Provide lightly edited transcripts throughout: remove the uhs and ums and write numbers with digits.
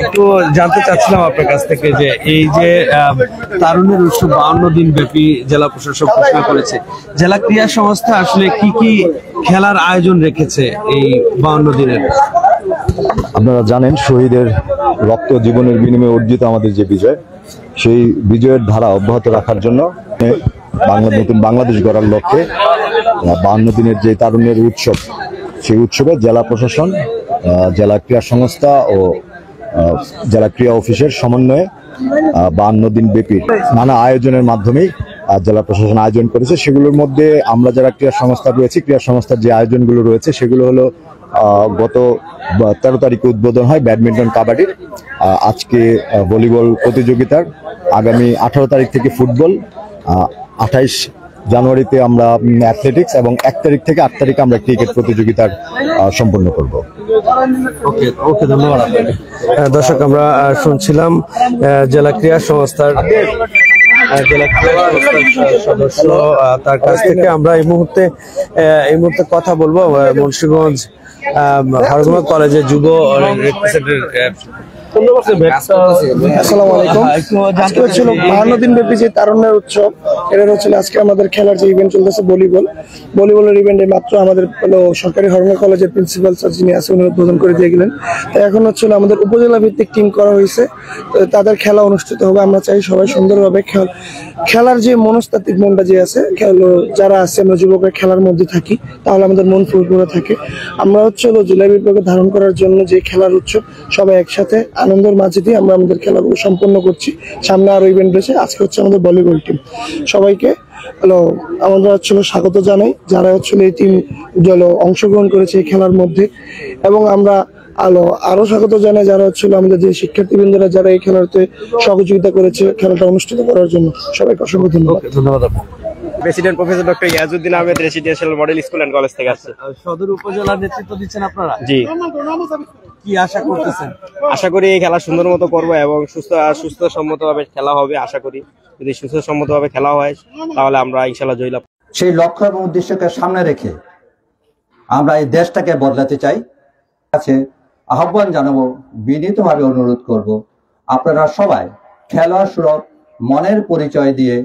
একটু জানতে চাচ্ছিলাম আপনার কাছ থেকে যে এই যে তারুণ্যের উৎসব 52 দিন ব্যাপী জেলা প্রশাসক ঘোষণা করেছে, জেলা ক্রীড়া সংস্থা আসলে কি কি খেলার আয়োজন রেখেছে এই 52 দিনের? আপনারা জানেন শহীদের রক্ত জীবনের বিনিময়ে অর্জিত আমাদের যে বিজয়, সেই বিজয়ের ধারা অব্যাহত রাখার জন্য নতুন বাংলাদেশ গড়ার লক্ষ্যে 52 দিনের যে তারুণ্যের উৎসব, সেই উৎসবে জেলা প্রশাসন, জেলা ক্রীড়া সংস্থা ও জেলা ক্রীড়া অফিসের সমন্বয়ে 52 দিন ব্যাপী নানা আয়োজনের মাধ্যমেই জেলা প্রশাসন আয়োজন করেছে। সেগুলোর মধ্যে আমরা যারা ক্রীড়া সংস্থা রয়েছে, ক্রীড়া সংস্থার যে আয়োজনগুলো রয়েছে সেগুলো হলো গত 13 তারিখে উদ্বোধন হয় ব্যাডমিন্টন, কাবাডির, আজকে ভলিবল প্রতিযোগিতার, আগামী 18 তারিখ থেকে ফুটবল, 28 জানুয়ারিতে আমরা অ্যাথলেটিক্স এবং 1 তারিখ থেকে 8 তারিখে আমরা ক্রিকেট প্রতিযোগিতার সম্পন্ন করব। ওকে, ধন্যবাদ। দর্শক, আমরা শুনছিলাম জেলা ক্রীড়া সংস্থার সদস্য, তার কাছ থেকে আমরা এই মুহূর্তে কথা বলবো মুন্সিগঞ্জ হরগোমা কলেজের যুব আসসালামু আলাইকুম। আজকে হচ্ছিল 52 দিন ব্যাপী যে তারুণ্যের উৎসব, এটা হচ্ছিল আজকে আমাদের খেলার যে ইভেন্ট চলতেছে ভলিবলের ইভেন্টে মাত্র আমাদের সরকারি হরগোমা কলেজের প্রিন্সিপাল স্যার যিনি আছে উনি উদ্বোধন করে দিয়ে গেলেন। তাই এখন হচ্ছিল আমাদের উপজেলা ভিত্তিক টিম করা হয়েছে, তাদের খেলা অনুষ্ঠিত হবে। আমরা চাই সবাই সুন্দরভাবে খেলার যে মনস্তাত্ত্বিক মনটা যে আছে, যারা আছে আমরা যুবকের খেলার মধ্যে থাকি, তাহলে আমাদের মন ফুরফুরে থাকে। আমরা হচ্ছিল জেলা বিভাগে ধারণ করার জন্য যে খেলার উৎসব, সবাই একসাথে আনন্দের মাঝে দিয়ে আমরা আমাদের খেলাগুলো সম্পন্ন করছি। সামনে আরো ইভেন্ট রয়েছে। আজকে হচ্ছে আমাদের ভলিবল টিম। সবাইকে আমরা হচ্ছিল স্বাগত জানাই যারা হচ্ছিল এই টিম অংশগ্রহণ করেছে এই খেলার মধ্যে, এবং আমরা আরো স্বাগত জানাই যারা হচ্ছিল আমাদের যে শিক্ষার্থীবৃন্দরা যারা এই খেলাতে সহযোগিতা করেছে খেলাটা অনুষ্ঠিত করার জন্য। সবাইকে অসংখ্য ধন্যবাদ। President professor doctor Iajuddin Ahmed residential model school and college থেকে আসছে। সদর উপজেলার নেতৃত্ব দিচ্ছেন আপনারা? জি। কি আশা করতেছেন? আশা করি এই খেলা সুন্দর মতো করবো এবং সুস্থ সম্মতভাবে খেলা হবে। আশা করি যদি সুস্থ সম্মতভাবে খেলা হয় তাহলে আমরা ইনশাআল্লাহ জয়লাভ। সেই লক্ষ্য এবং উদ্দেশ্যকে সামনে রেখে আমরা এই দেশটাকে বদলাতে চাই। আছে আহ্বান জানাবো, বিনীতভাবে অনুরোধ করব, আপনারা সবাই খেলার সুরত মনের পরিচয় দিয়ে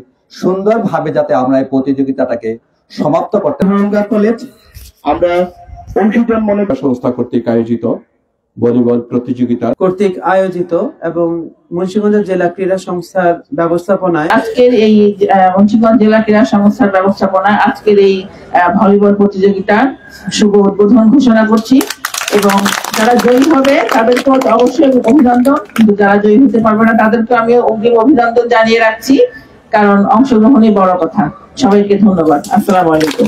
সুন্দরভাবে যাতে আমরা এই প্রতিযোগিতাটাকে সমাপ্ত করতে কলেজ আমরা অংশীজন মনে সংস্থা কর্তৃক আয়োজিত ভলিবল প্রতিযোগিতা এবং মুন্সিগঞ্জ জেলা ক্রীড়া সংস্থার ব্যবস্থাপনায় আজকের এই মুন্সিগঞ্জ জেলা ক্রীড়া সংস্থার ব্যবস্থাপনায় আজকের এই ভলিবল প্রতিযোগিতার শুভ উদ্বোধন ঘোষণা করছি। এবং যারা জয়ী হবে তাদেরকে অবশ্যই অভিনন্দন, কিন্তু যারা জয়ী হতে পারবে না তাদেরকে আমি অগ্রিম অভিনন্দন জানিয়ে রাখছি, কারণ অংশগ্রহণই বড় কথা। সবাইকে ধন্যবাদ। আসসালামু আলাইকুম।